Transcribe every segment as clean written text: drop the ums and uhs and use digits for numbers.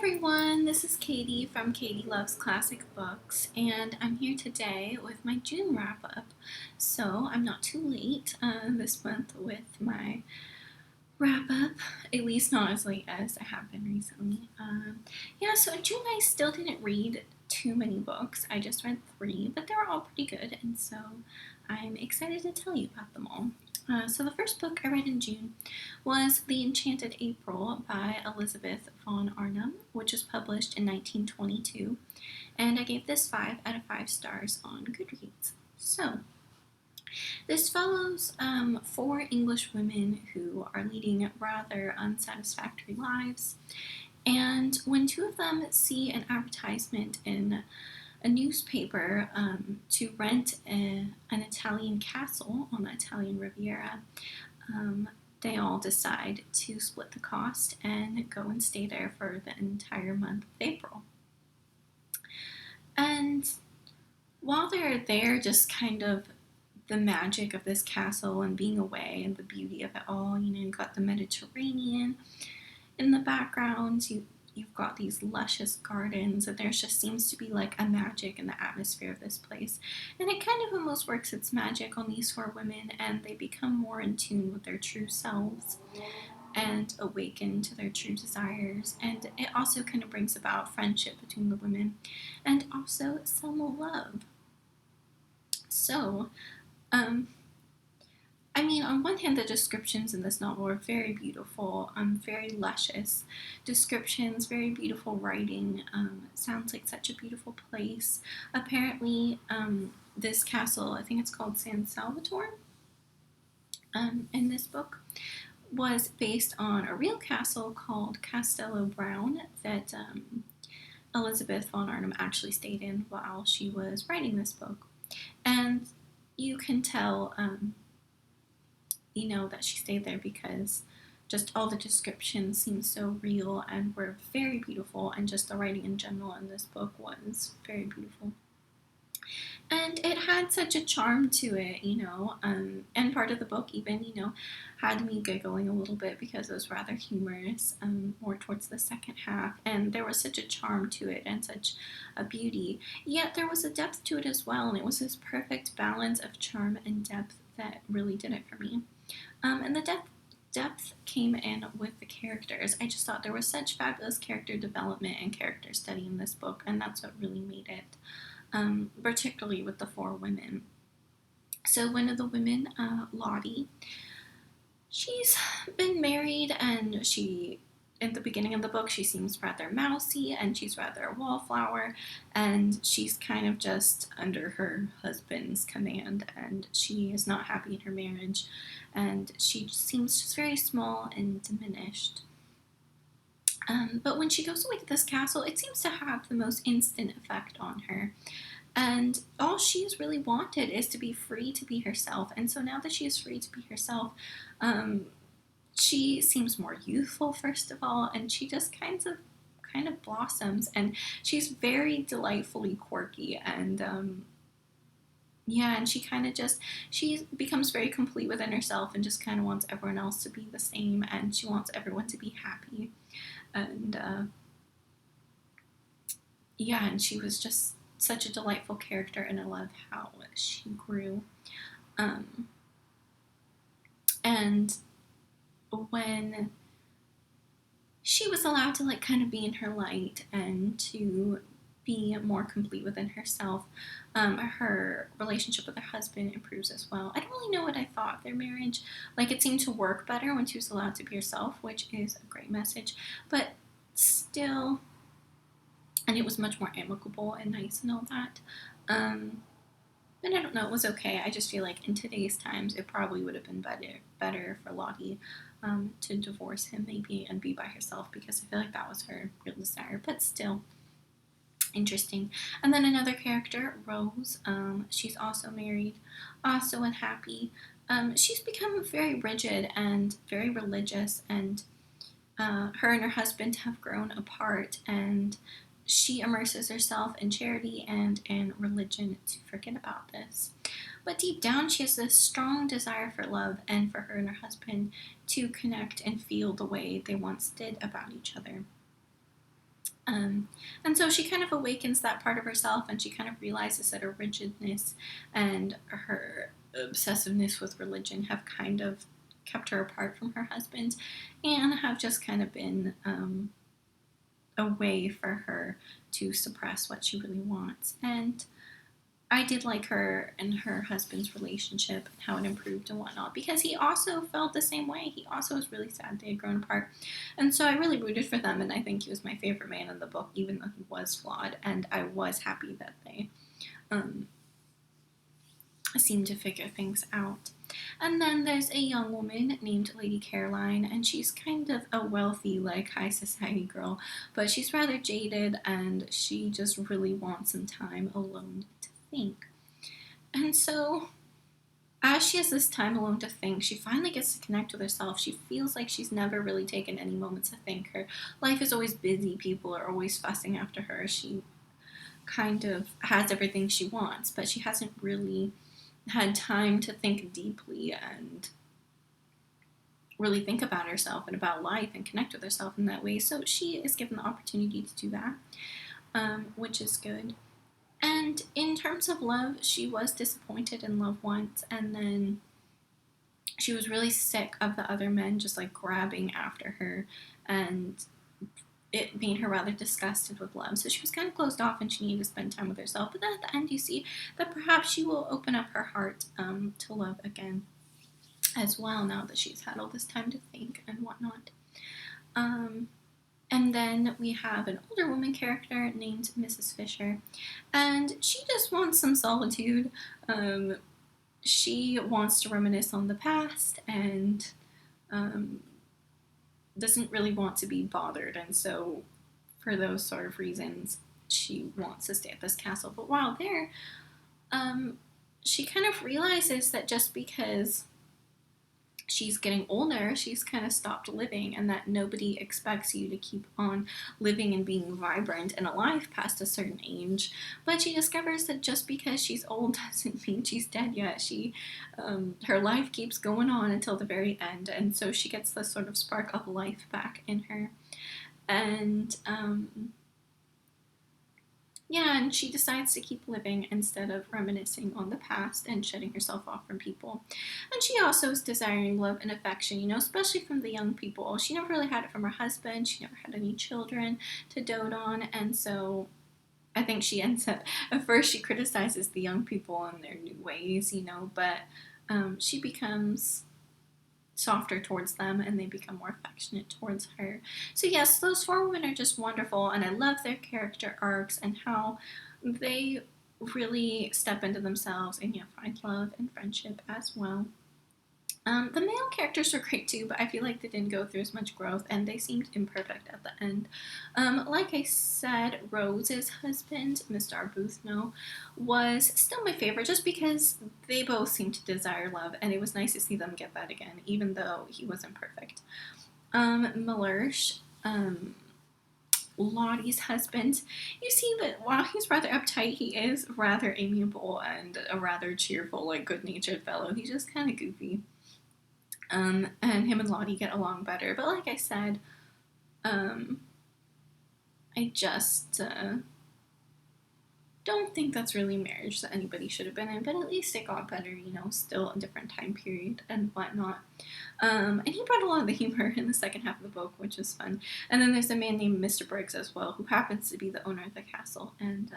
Everyone, this is Katie from Katie Loves Classic Books, and I'm here today with my June wrap up. So I'm not too late this month with my wrap up, at least not as late as I have been recently. So in June I still didn't read too many books. I just read 3, but they were all pretty good, and so I'm excited to tell you about them all. So the first book I read in June was The Enchanted April by Elizabeth von Arnim, which was published in 1922, and I gave this 5 out of 5 stars on Goodreads. So, this follows 4 English women who are leading rather unsatisfactory lives, and when 2 of them see an advertisement in a newspaper to rent an Italian castle on the Italian Riviera, they all decide to split the cost and go and stay there for the entire month of April. And while they're there, just kind of the magic of this castle and being away and the beauty of it all, you've got the Mediterranean in the background, you've got these luscious gardens, and there just seems to be like a magic in the atmosphere of this place. And it kind of almost works its magic on these 4 women, and they become more in tune with their true selves and awaken to their true desires. And it also kind of brings about friendship between the women and also some love. So, on one hand, the descriptions in this novel are very beautiful, very luscious descriptions, very beautiful writing. It sounds like such a beautiful place. Apparently, this castle, I think it's called San Salvatore, in this book, was based on a real castle called Castello Brown that Elizabeth von Arnim actually stayed in while she was writing this book. And you can tell, that she stayed there because just all the descriptions seem so real and were very beautiful, and just the writing in general in this book was very beautiful. And it had such a charm to it, and part of the book even, had me giggling a little bit because it was rather humorous, more towards the second half, and there was such a charm to it and such a beauty, yet there was a depth to it as well, and it was this perfect balance of charm and depth that really did it for me. And the depth came in with the characters. I just thought there was such fabulous character development and character study in this book, and that's what really made it, particularly with the 4 women. So one of the women, Lottie, she's been married, and in the beginning of the book, she seems rather mousy, and she's rather a wallflower, and she's kind of just under her husband's command, and she is not happy in her marriage, and she seems just very small and diminished. But when she goes away to this castle, it seems to have the most instant effect on her. And all she's really wanted is to be free to be herself. And so now that she is free to be herself, she seems more youthful, first of all, and she just kind of blossoms. And she's very delightfully quirky, and and she becomes very complete within herself and just kind of wants everyone else to be the same, and she wants everyone to be happy. And and she was just such a delightful character, and I love how she grew. And when she was allowed to kind of be in her light and to be more complete within herself, her relationship with her husband improves as well. I don't really know what I thought of their marriage. It seemed to work better when she was allowed to be herself, which is a great message, but still, and it was much more amicable and nice and all that. And I don't know, it was okay. I just feel like in today's times, it probably would have been better for Lottie to divorce him maybe and be by herself, because I feel like that was her real desire, but still interesting. And then another character, Rose, she's also married, also unhappy. She's become very rigid and very religious, and her and her husband have grown apart, and she immerses herself in charity and in religion to forget about this. But deep down, she has this strong desire for love and for her and her husband to connect and feel the way they once did about each other. Um, and so she kind of awakens that part of herself, and she kind of realizes that her rigidness and her obsessiveness with religion have kind of kept her apart from her husband and have just kind of been a way for her to suppress what she really wants. And I did like her and her husband's relationship and how it improved and whatnot, because he also felt the same way. He also was really sad they had grown apart. And so I really rooted for them, and I think he was my favorite man in the book, even though he was flawed. And I was happy that they seemed to figure things out. And then there's a young woman named Lady Caroline, and she's kind of a wealthy, like, high society girl, but she's rather jaded, and she just really wants some time alone to think. And so, as she has this time alone to think, she finally gets to connect with herself. She feels like she's never really taken any moments to think. Her life is always busy, people are always fussing after her. She kind of has everything she wants, but she hasn't really had time to think deeply and really think about herself and about life and connect with herself in that way. So she is given the opportunity to do that, which is good. And in terms of love, she was disappointed in love once, and then she was really sick of the other men just like grabbing after her, and it made her rather disgusted with love. So she was kind of closed off, and she needed to spend time with herself. But then at the end, you see that perhaps she will open up her heart to love again as well, now that she's had all this time to think and whatnot. And then we have an older woman character named Mrs. Fisher, and she just wants some solitude. She wants to reminisce on the past, and doesn't really want to be bothered, and so for those sort of reasons, she wants to stay at this castle. But while there, she kind of realizes that just because she's getting older, she's kind of stopped living, and that nobody expects you to keep on living and being vibrant and alive past a certain age. But she discovers that just because she's old doesn't mean she's dead yet. Her life keeps going on until the very end, and so she gets this sort of spark of life back in her. And and she decides to keep living instead of reminiscing on the past and shutting herself off from people. And she also is desiring love and affection, especially from the young people. She never really had it from her husband. She never had any children to dote on. And so I think she ends up, at first she criticizes the young people and their new ways, but she becomes softer towards them, and they become more affectionate towards her. So yes, those four women are just wonderful, and I love their character arcs and how they really step into themselves and find love and friendship as well. The male characters are great too, but I feel like they didn't go through as much growth, and they seemed imperfect at the end. Like I said, Rose's husband, Mr. Arbuthnot, was still my favorite just because they both seemed to desire love, and it was nice to see them get that again, even though he wasn't perfect. Mellersh, Lottie's husband, you see that while he's rather uptight, he is rather amiable and a rather cheerful, like, good-natured fellow. He's just kind of goofy. And him and Lottie get along better. But like I said, I just don't think that's really marriage that anybody should have been in. But at least it got better, still a different time period and whatnot. And he brought a lot of the humor in the second half of the book, which was fun. And then there's a man named Mr. Briggs as well, who happens to be the owner of the castle. And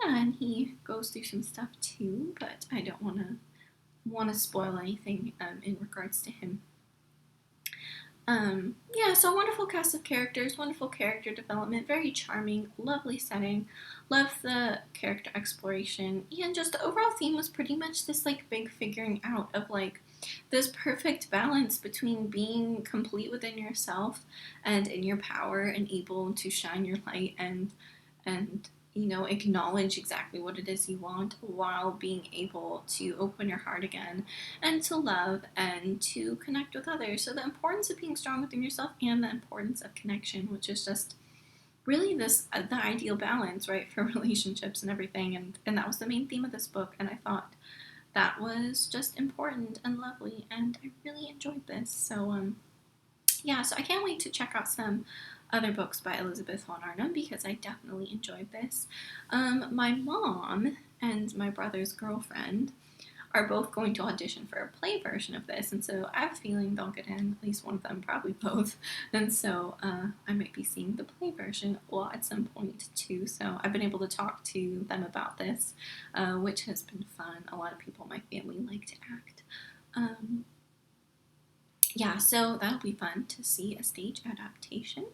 and he goes through some stuff too, but I don't want to spoil anything in regards to him. So wonderful cast of characters, wonderful character development, very charming, lovely setting, love the character exploration, and just the overall theme was pretty much this like big figuring out of like this perfect balance between being complete within yourself and in your power and able to shine your light and acknowledge exactly what it is you want while being able to open your heart again and to love and to connect with others. So the importance of being strong within yourself and the importance of connection, which is just really the ideal balance, right, for relationships and everything. And that was the main theme of this book, and I thought that was just important and lovely, and I really enjoyed this. So so I can't wait to check out some other books by Elizabeth von Arnim because I definitely enjoyed this. My mom and my brother's girlfriend are both going to audition for a play version of this, and so I have a feeling they'll get in, at least one of them, probably both, and so I might be seeing the play version at some point too, so I've been able to talk to them about this, which has been fun. A lot of people in my family like to act. Yeah, so that'll be fun to see a stage adaptation.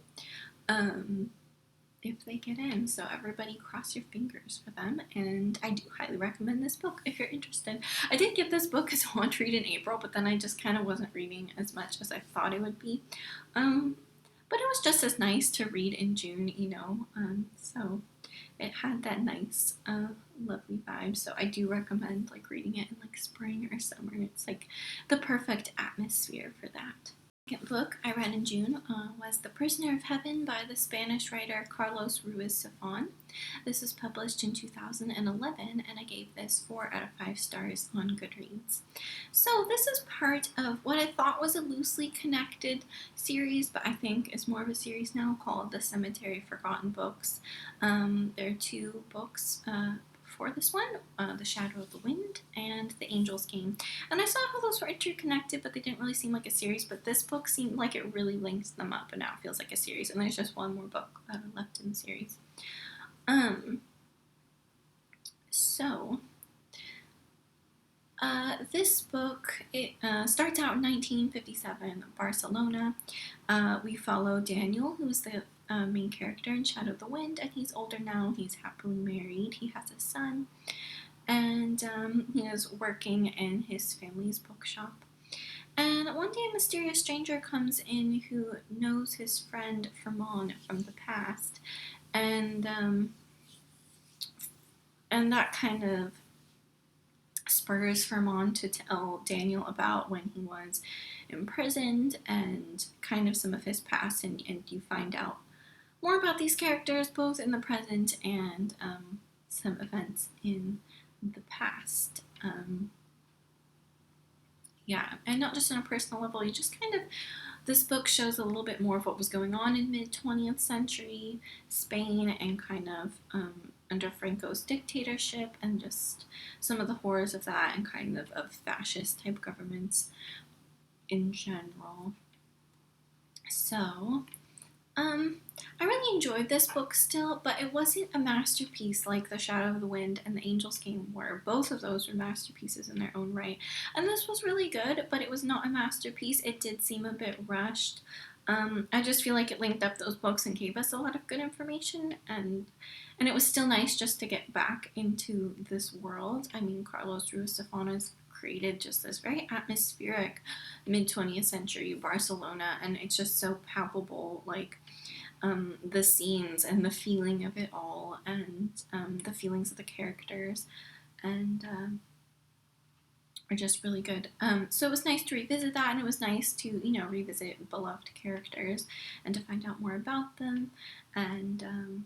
If they get in. So everybody cross your fingers for them, and I do highly recommend this book if you're interested. I did get this book as a want to read in April, but then I just kind of wasn't reading as much as I thought it would be. But it was just as nice to read in June, so it had that nice, lovely vibe. So I do recommend like reading it in like spring or summer. It's like the perfect atmosphere for that. The second book I read in June was The Prisoner of Heaven by the Spanish writer Carlos Ruiz Zafón. This was published in 2011, and I gave this 4 out of 5 stars on Goodreads. So this is part of what I thought was a loosely connected series, but I think is more of a series now, called The Cemetery of Forgotten Books. There are 2 books for this one, The Shadow of the Wind and The Angel's Game. And I saw how those were interconnected, but they didn't really seem like a series, but this book seemed like it really links them up, and now it feels like a series, and there's just one more book left in the series. This book, it starts out in 1957, Barcelona. We follow Daniel, who's the main character in Shadow of the Wind, and he's older now. He's happily married. He has a son, and he is working in his family's bookshop. And one day a mysterious stranger comes in who knows his friend Fermon from the past, and that kind of spurs Fermon to tell Daniel about when he was imprisoned and kind of some of his past, and you find out more about these characters both in the present and some events in the past. And not just on a personal level, you just kind of, this book shows a little bit more of what was going on in mid-20th century Spain and kind of under Franco's dictatorship, and just some of the horrors of that, and kind of fascist type governments in general. So, I really enjoyed this book still, but it wasn't a masterpiece like The Shadow of the Wind and The Angel's Game were. Both of those were masterpieces in their own right. And this was really good, but it was not a masterpiece. It did seem a bit rushed. I just feel like it linked up those books and gave us a lot of good information, and it was still nice just to get back into this world. I mean, Carlos Ruiz Zafón has created just this very atmospheric mid-20th century Barcelona, and it's just so palpable, like the scenes and the feeling of it all, and the feelings of the characters, and are just really good. So it was nice to revisit that, and it was nice to, revisit beloved characters and to find out more about them. And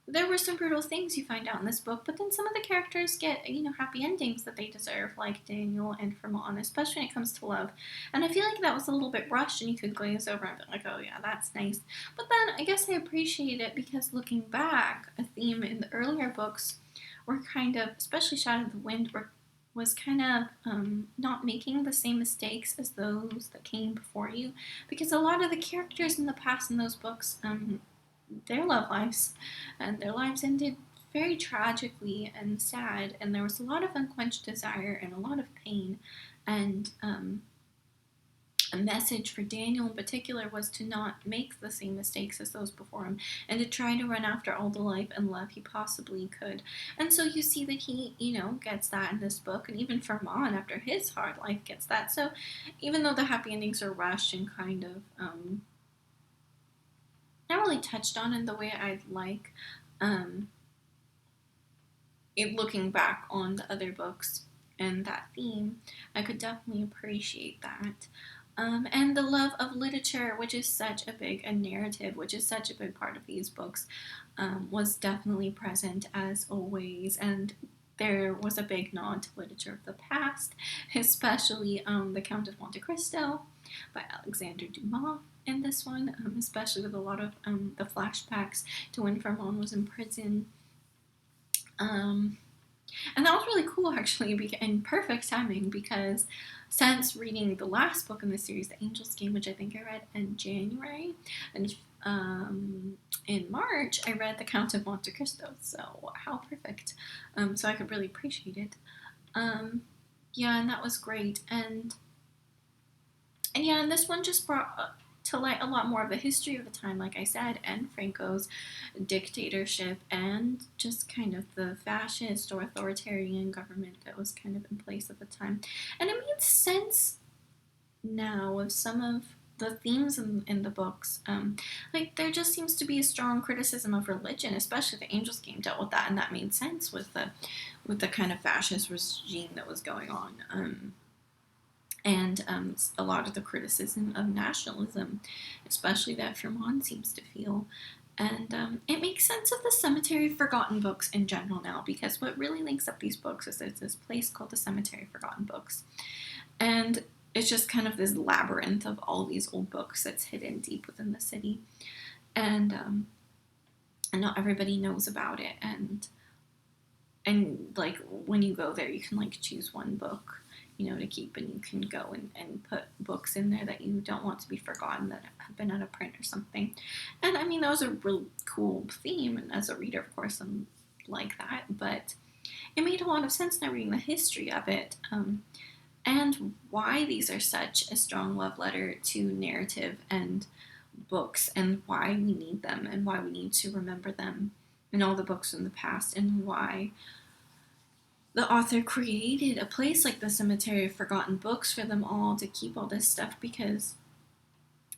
there were some brutal things you find out in this book, but then some of the characters get, happy endings that they deserve, like Daniel and Fermon, especially when it comes to love. And I feel like that was a little bit rushed, and you could glaze over and be like, oh yeah, that's nice. But then I guess I appreciate it because looking back, a theme in the earlier books were kind of, especially Shadow of the Wind, was kind of not making the same mistakes as those that came before you, because a lot of the characters in the past in those books, their love lives and their lives ended very tragically and sad, and there was a lot of unquenched desire and a lot of pain, and a message for Daniel in particular was to not make the same mistakes as those before him, and to try to run after all the life and love he possibly could. And so you see that he, gets that in this book, and even Fermon, after his hard life, gets that. So even though the happy endings are rushed and kind of not really touched on in the way I'd like, looking back on the other books and that theme, I could definitely appreciate that. And the love of literature, which is such a big, narrative, which is such a big part of these books, was definitely present as always. And there was a big nod to literature of the past, especially The Count of Monte Cristo by Alexander Dumas. in this one, especially with a lot of the flashbacks to when Fermon was in prison. And that was really cool, actually, and perfect timing, because since reading the last book in the series, The Angel's Game, which I think I read in January, and in March, I read The Count of Monte Cristo. So how perfect. So I could really appreciate it. Yeah, and that was great. And yeah, and this one just brought to light a lot more of the history of the time, like I said, and Franco's dictatorship, and just kind of the fascist or authoritarian government that was kind of in place at the time. And it makes sense now with some of the themes in the books. Like, there just seems to be a strong criticism of religion, especially The Angel's Game dealt with that, and that made sense with the kind of fascist regime that was going on. And a lot of the criticism of nationalism, especially that Fermon seems to feel. And it makes sense of the Cemetery of Forgotten Books in general now, because what really links up these books is there's this place called the Cemetery of Forgotten Books. And it's just kind of this labyrinth of all these old books that's hidden deep within the city. And not everybody knows about it. And like, when you go there, you can like choose one book, to keep, and you can go and put books in there that you don't want to be forgotten, that have been out of print or something. And I mean, that was a real cool theme, and as a reader, of course, I'm like that, but it made a lot of sense now reading the history of it, and why these are such a strong love letter to narrative and books, and why we need them, and why we need to remember them in all the books in the past, and why the author created a place like the Cemetery of Forgotten Books for them all to keep all this stuff, because,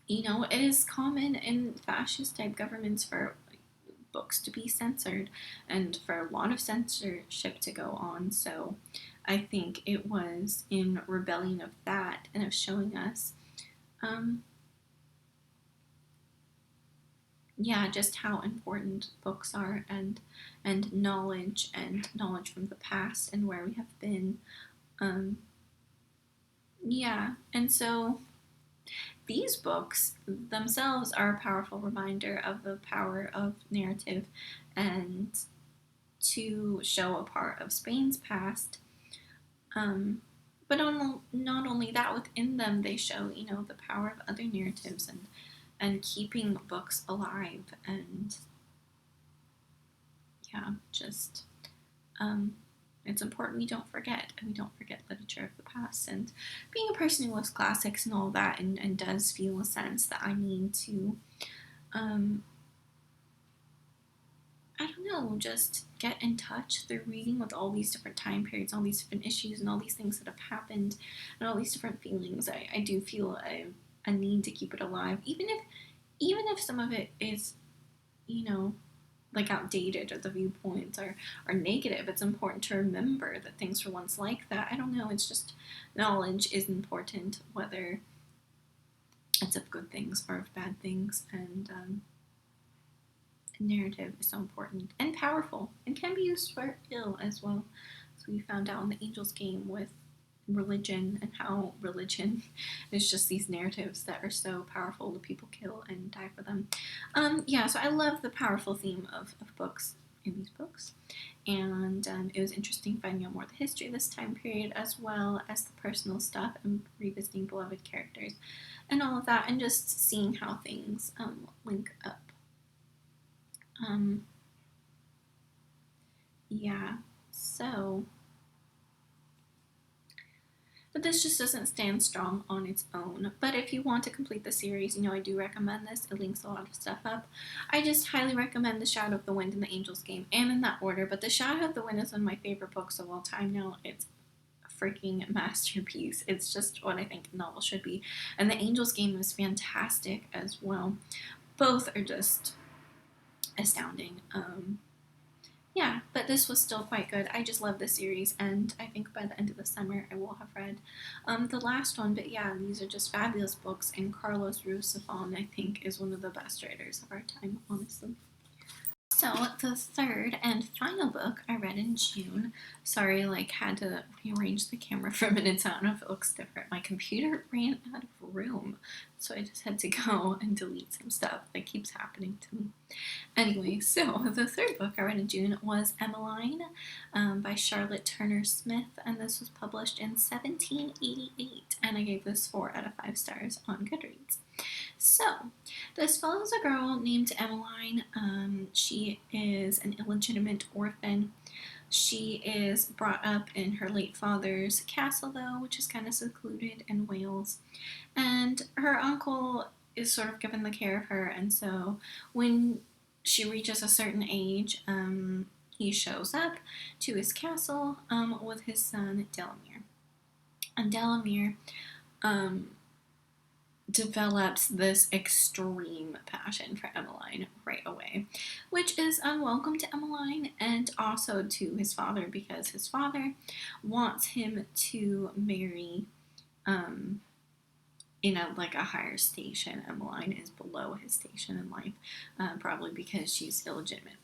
it is common in fascist type governments for books to be censored and for a lot of censorship to go on. So I think it was in rebellion of that and of showing us, just how important books are, and knowledge from the past and where we have been. And so these books themselves are a powerful reminder of the power of narrative, and to show a part of Spain's past. But not only that, within them they show, the power of other narratives, and keeping books alive, and just it's important we don't forget literature of the past. And being a person who loves classics and all that, and does feel a sense that I need to I don't know, just get in touch through reading with all these different time periods, all these different issues, and all these things that have happened, and all these different feelings. I do feel a need to keep it alive, even if some of it is, like outdated, or the viewpoints are negative. It's important to remember that things were once like that. I don't know, it's just, knowledge is important, whether it's of good things or of bad things, and narrative is so important and powerful, and can be used for ill as well. So we found out in The Angel's Game with religion, and how religion is just these narratives that are so powerful that people kill and die for them. So I love the powerful theme of books in these books, and it was interesting finding out more of the history of this time period, as well as the personal stuff, and revisiting beloved characters and all of that, and just seeing how things link up. So but this just doesn't stand strong on its own. But if you want to complete the series, I do recommend this. It links a lot of stuff up. I just highly recommend The Shadow of the Wind and The Angel's Game, and in that order. But The Shadow of the Wind is one of my favorite books of all time now. It's a freaking masterpiece. It's just what I think a novel should be. And The Angel's Game is fantastic as well. Both are just astounding. But this was still quite good. I just love this series, and I think by the end of the summer I will have read the last one. But these are just fabulous books, and Carlos Ruiz Zafón, I think, is one of the best writers of our time, honestly. So the third and final book I read in June. Sorry, had to rearrange the camera for a minute, so I don't know if it looks different. My computer ran out of room, so I just had to go and delete some stuff. That keeps happening to me. Anyway, so the third book I read in June was Emmeline by Charlotte Turner Smith, and this was published in 1788, and I gave this 4 out of 5 stars on Goodreads. So, this follows a girl named Emmeline. She is an illegitimate orphan. She is brought up in her late father's castle, though, which is kind of secluded in Wales. And her uncle is sort of given the care of her, and so when she reaches a certain age, he shows up to his castle with his son, Delamere. And Delamere develops this extreme passion for Emmeline right away, which is unwelcome to Emmeline and also to his father, because his father wants him to marry in a higher station. Emmeline is below his station in life, probably because she's illegitimate.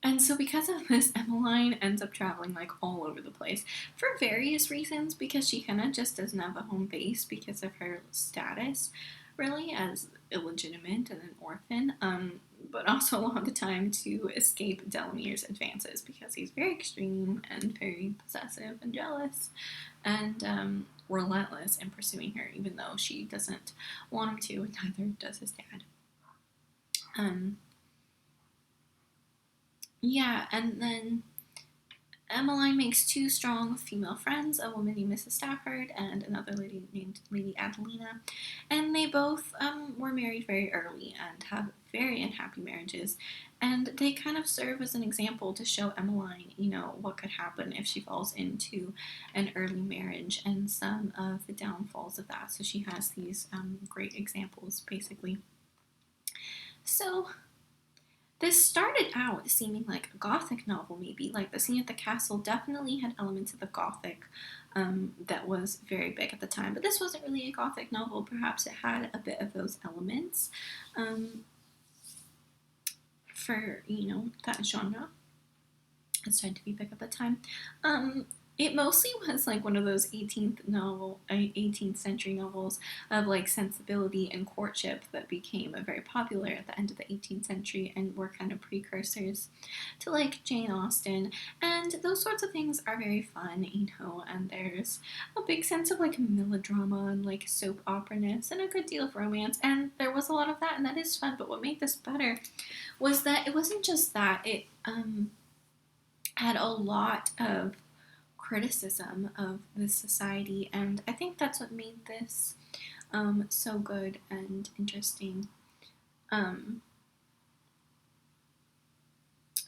And so because of this, Emmeline ends up traveling all over the place for various reasons, because she kind of just doesn't have a home base because of her status, really, as illegitimate and an orphan, but also a lot of the time to escape Delamere's advances, because he's very extreme and very possessive and jealous and relentless in pursuing her, even though she doesn't want him to, and neither does his dad. Yeah, and then Emmeline makes 2 strong female friends, a woman named Mrs. Stafford and another lady named Lady Adelina, and they both were married very early and have very unhappy marriages, and they kind of serve as an example to show Emmeline, what could happen if she falls into an early marriage and some of the downfalls of that. So she has these great examples, basically. So this started out seeming like a Gothic novel, maybe. The scene at the castle definitely had elements of the Gothic that was very big at the time. But this wasn't really a Gothic novel. Perhaps it had a bit of those elements for, that genre. It started to be big at the time. It mostly was one of those 18th century novels of sensibility and courtship that became very popular at the end of the 18th century and were kind of precursors to Jane Austen. And those sorts of things are very fun, and there's a big sense of melodrama and soap opera-ness and a good deal of romance, and there was a lot of that, and that is fun. But what made this better was that it wasn't just that, it had a lot of criticism of this society, and I think that's what made this so good and interesting.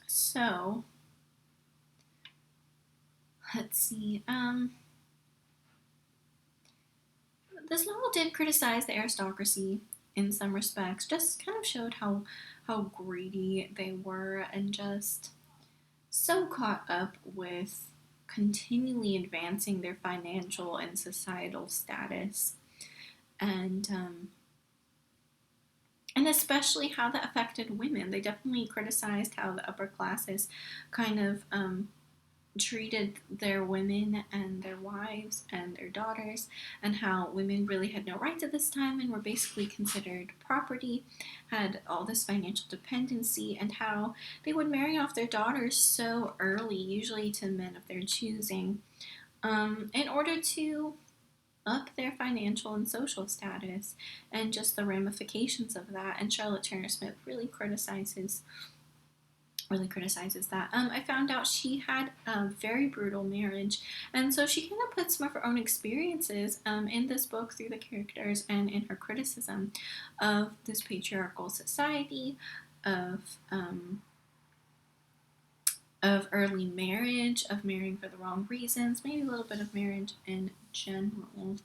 So let's see. This novel did criticize the aristocracy in some respects, just kind of showed how greedy they were and just so caught up with continually advancing their financial and societal status, and especially how that affected women. They definitely criticized how the upper classes kind of treated their women and their wives and their daughters, and how women really had no rights at this time and were basically considered property, had all this financial dependency, and how they would marry off their daughters so early, usually to men of their choosing, in order to up their financial and social status, and just the ramifications of that. And Charlotte Turner Smith really criticizes that. I found out she had a very brutal marriage, and so she kind of puts some of her own experiences in this book through the characters and in her criticism of this patriarchal society, of early marriage, of marrying for the wrong reasons, maybe a little bit of marriage in general.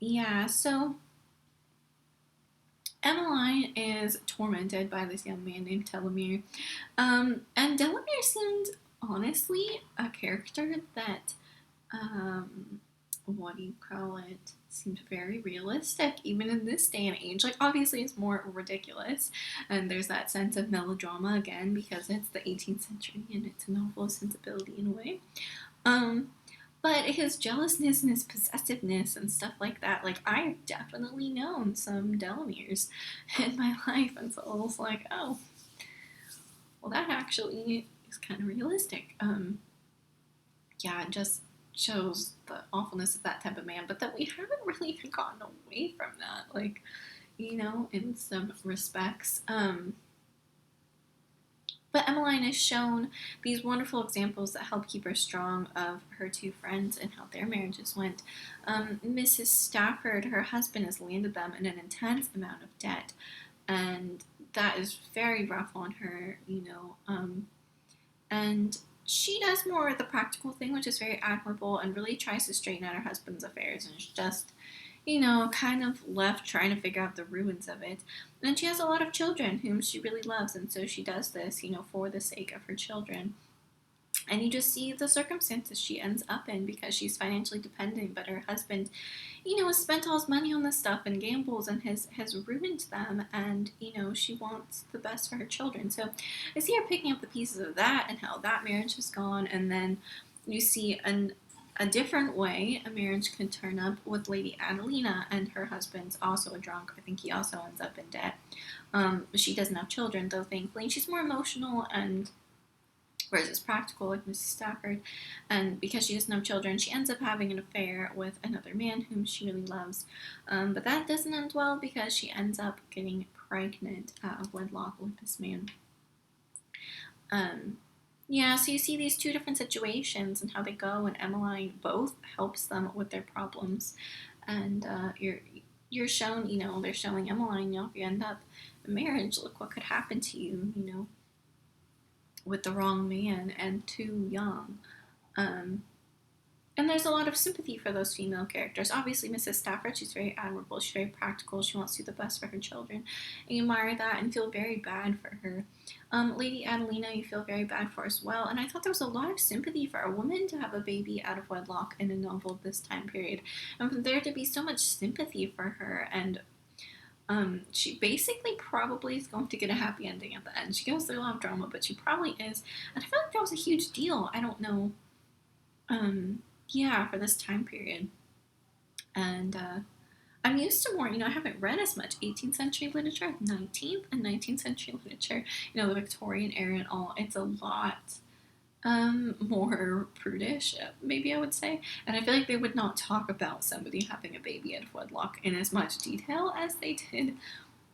Yeah, so Emmeline is tormented by this young man named Delamere. And Delamere seemed, honestly, a character that, what do you call it? seemed very realistic, even in this day and age. Like, obviously, it's more ridiculous, and there's that sense of melodrama again because it's the 18th century and it's a novel of sensibility in a way. Um, but his jealousness and his possessiveness and stuff like that, like, I've definitely known some Delameres in my life, and so I was like, oh, well, that actually is kind of realistic. Yeah, it just shows the awfulness of that type of man, but that we haven't really even gotten away from that, like, in some respects. But Emmeline is shown these wonderful examples that help keep her strong of her two friends and how their marriages went. Mrs. Stafford, her husband, has landed them in an intense amount of debt, and that is very rough on her, and she does more of the practical thing, which is very admirable, and really tries to straighten out her husband's affairs, and is just, kind of left trying to figure out the ruins of it. And she has a lot of children whom she really loves, and so she does this, for the sake of her children. And you just see the circumstances she ends up in because she's financially dependent, but her husband, has spent all his money on this stuff and gambles and has ruined them, and, she wants the best for her children. So I see her picking up the pieces of that and how that marriage has gone, and then you see a different way a marriage can turn up with Lady Adelina, and her husband's also a drunk. I think he also ends up in debt. She doesn't have children, though, thankfully. She's more emotional, and whereas it's practical, like Mrs. Stafford. And because she doesn't have children, she ends up having an affair with another man whom she really loves. But that doesn't end well because she ends up getting pregnant out of wedlock with this man. Yeah, so you see these two different situations and how they go, and Emmeline both helps them with their problems. And you're shown, they're showing Emmeline, if you end up in marriage, look what could happen to you, with the wrong man and too young. And there's a lot of sympathy for those female characters. Obviously, Mrs. Stafford, she's very admirable, she's very practical, she wants to do the best for her children. And you admire that and feel very bad for her. Lady Adelina, you feel very bad for as well. And I thought there was a lot of sympathy for a woman to have a baby out of wedlock in a novel of this time period. And for there to be so much sympathy for her, and she basically probably is going to get a happy ending at the end. She goes through a lot of drama, but she probably is. And I feel like that was a huge deal. I don't know. Yeah, for this time period. And I'm used to more, I haven't read as much 18th century literature, 19th and 19th century literature, the Victorian era and all. It's a lot more prudish, maybe I would say. And I feel like they would not talk about somebody having a baby out of wedlock in as much detail as they did,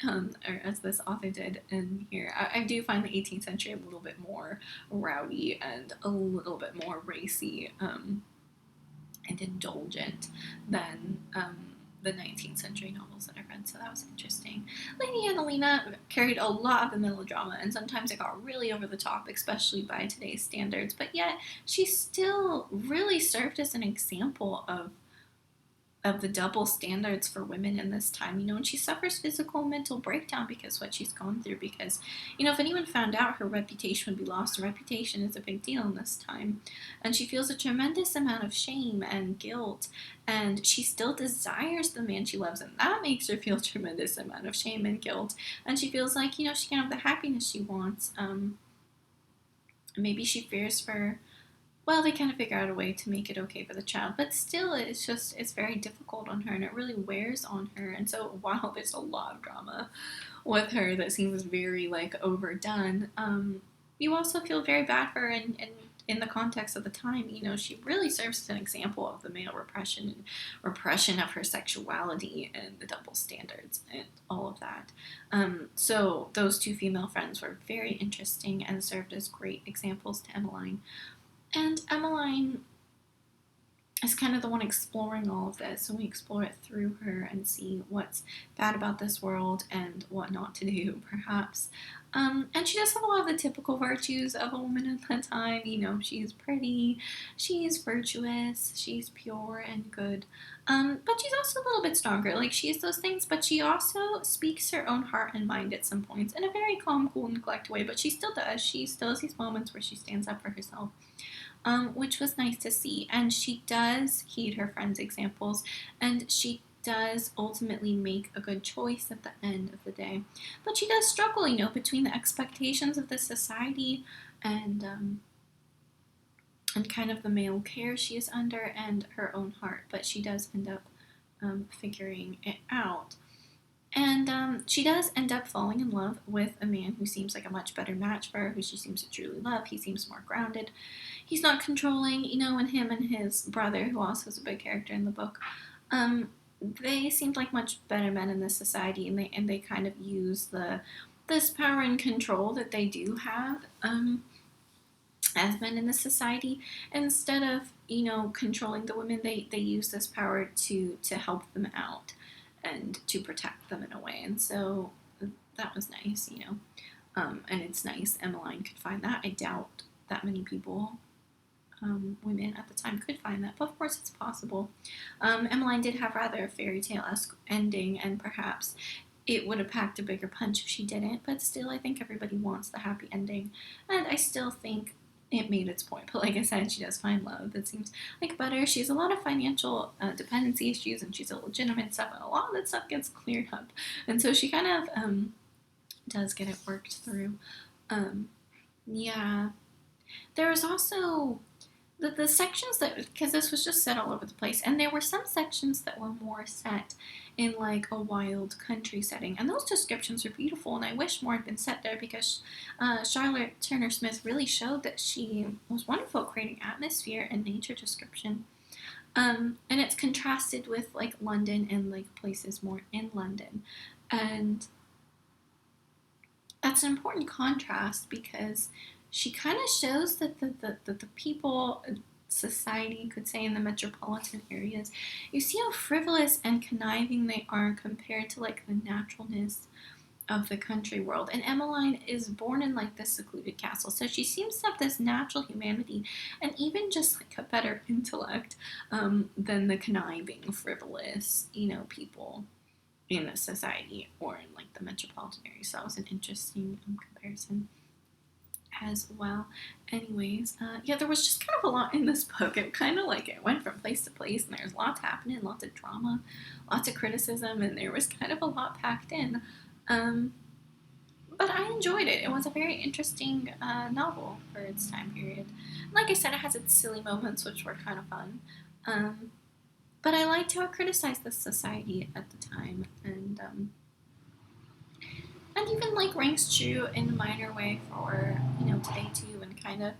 or as this author did in here. I do find the 18th century a little bit more rowdy and a little bit more racy, and indulgent than the 19th century novels that I've read, so that was interesting. Lady Adelina carried a lot of the melodrama, and sometimes it got really over the top, especially by today's standards, but yet she still really served as an example of the double standards for women in this time, and she suffers physical and mental breakdown because what she's gone through, because, if anyone found out, her reputation would be lost. Her reputation is a big deal in this time, and she feels a tremendous amount of shame and guilt, and she still desires the man she loves, and that makes her feel a tremendous amount of shame and guilt, and she feels like, she can't have the happiness she wants. Maybe she fears for, well, they kind of figure out a way to make it okay for the child, but still, it's very difficult on her, and it really wears on her. And so while there's a lot of drama with her that seems very, overdone, you also feel very bad for her, and in the context of the time, she really serves as an example of the male repression and repression of her sexuality and the double standards and all of that. So those two female friends were very interesting and served as great examples to Emmeline. And Emmeline is kind of the one exploring all of this, and we explore it through her and see what's bad about this world and what not to do, perhaps. And she does have a lot of the typical virtues of a woman at that time. She's pretty, she's virtuous, she's pure and good. But she's also a little bit stronger. She is those things, but she also speaks her own heart and mind at some points in a very calm, cool, and collected way. But she still does. She still has these moments where she stands up for herself. Which was nice to see. And she does heed her friends' examples, and she does ultimately make a good choice at the end of the day. But she does struggle, between the expectations of the society and kind of the male care she is under and her own heart. But she does end up figuring it out. And she does end up falling in love with a man who seems like a much better match for her, who she seems to truly love. He seems more grounded. He's not controlling, and him and his brother, who also is a big character in the book, they seemed like much better men in this society, and they kind of use this power and control that they do have as men in this society. Instead of controlling the women, they use this power to help them out and to protect them in a way. And so that was nice, and it's nice Emmeline could find that. I doubt that many people, women at the time, could find that, but of course it's possible. Emmeline did have rather a fairy tale-esque ending, and perhaps it would have packed a bigger punch if she didn't, but still I think everybody wants the happy ending, and I still think it made its point. But like I said, she does find love that seems like better. She has a lot of financial dependency issues, and she's illegitimate stuff, and a lot of that stuff gets cleared up, and so she kind of does get it worked through. Yeah, there was also the sections that, because this was just set all over the place, and there were some sections that were more set in like a wild country setting, and those descriptions are beautiful, and I wish more had been set there, because Charlotte Turner Smith really showed that she was wonderful at creating atmosphere and nature description. And it's contrasted with like London and like places more in London, and that's an important contrast, because she kind of shows that the people, society could say, in the metropolitan areas, you see how frivolous and conniving they are compared to like the naturalness of the country world. And Emmeline is born in like this secluded castle, so she seems to have this natural humanity and even just like a better intellect than the conniving, frivolous, people in a society or in like the metropolitan area. So that was an interesting comparison as well. Anyways, yeah, there was just kind of a lot in this book. It kind of like it went from place to place, and there's lots happening, lots of drama, lots of criticism, and there was kind of a lot packed in. But I enjoyed it. It was a very interesting novel for its time period. Like I said, it has its silly moments, which were kind of fun. But I liked how it criticized the society at the time, and even like rings true in a minor way for today too, and kind of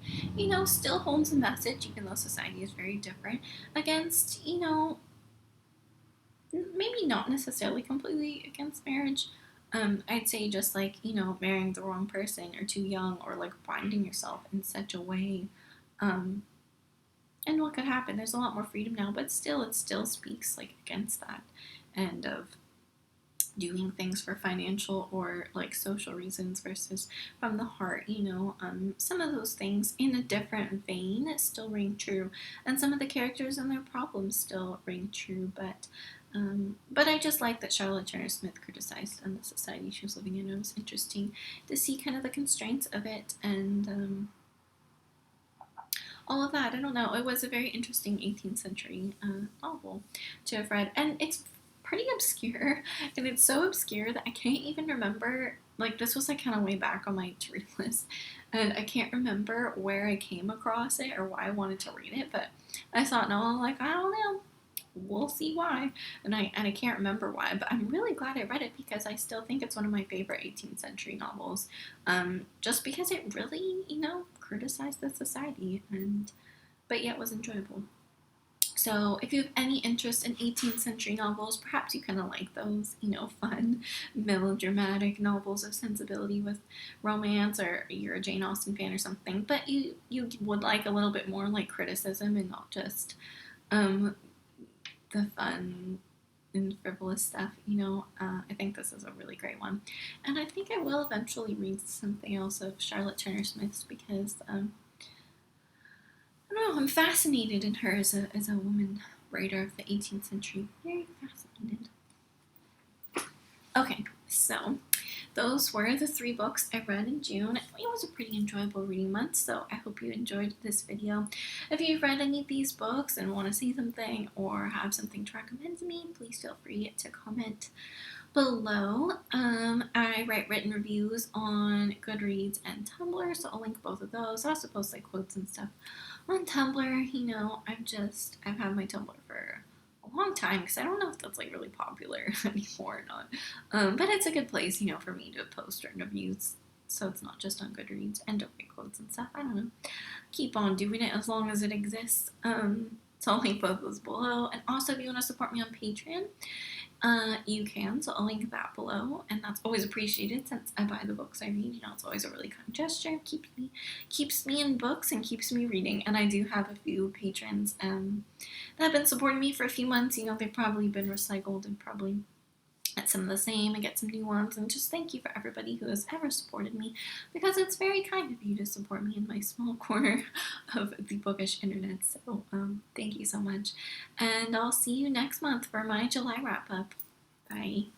still holds a message, even though society is very different, against maybe not necessarily completely against marriage. I'd say just like marrying the wrong person, or too young, or like binding yourself in such a way, and what could happen. There's a lot more freedom now, but still it still speaks like against that, and of doing things for financial or like social reasons versus from the heart. Some of those things in a different vein still ring true, and some of the characters and their problems still ring true, but I just like that Charlotte Turner Smith criticized the society she was living in. It was interesting to see kind of the constraints of it, and all of that. I don't know, it was a very interesting 18th century novel to have read, and it's pretty obscure, and it's so obscure that I can't even remember, like this was like kind of way back on my to read list, and I can't remember where I came across it or why I wanted to read it, but I saw it and I'm like, I don't know, we'll see why, and I can't remember why, but I'm really glad I read it, because I still think it's one of my favorite 18th century novels, just because it really, criticized the society, but yet was enjoyable. So if you have any interest in 18th century novels, perhaps you kind of like those, fun, melodramatic novels of sensibility with romance, or you're a Jane Austen fan or something, but you would like a little bit more like criticism and not just the fun and frivolous stuff, I think this is a really great one. And I think I will eventually read something else of Charlotte Turner Smith's, because I don't know, I'm fascinated in her as a woman writer of the 18th century. Very fascinated. Okay, so those were the 3 books I read in June. It was a pretty enjoyable reading month, so I hope you enjoyed this video. If you've read any of these books and want to say something or have something to recommend to me, please feel free to comment below. I write written reviews on Goodreads and Tumblr, so I'll link both of those. I also post like quotes and stuff on Tumblr. You know, I've had my Tumblr for a long time because I don't know if that's like really popular anymore or not. But it's a good place, you know, for me to post written reviews. So it's not just on Goodreads and don't write quotes and stuff. I don't know. Keep on doing it as long as it exists. So I'll link both those below. And also, if you want to support me on Patreon, you can, so I'll link that below, and that's always appreciated since I buy the books I read. You know, it's always a really kind gesture. Keeps me in books and keeps me reading. And I do have a few patrons that have been supporting me for a few months. You know, they've probably been recycled and probably at some of the same and get some new ones. And just thank you for everybody who has ever supported me, because it's very kind of you to support me in my small corner of the bookish internet. So thank you so much, and I'll see you next month for my July wrap up. Bye.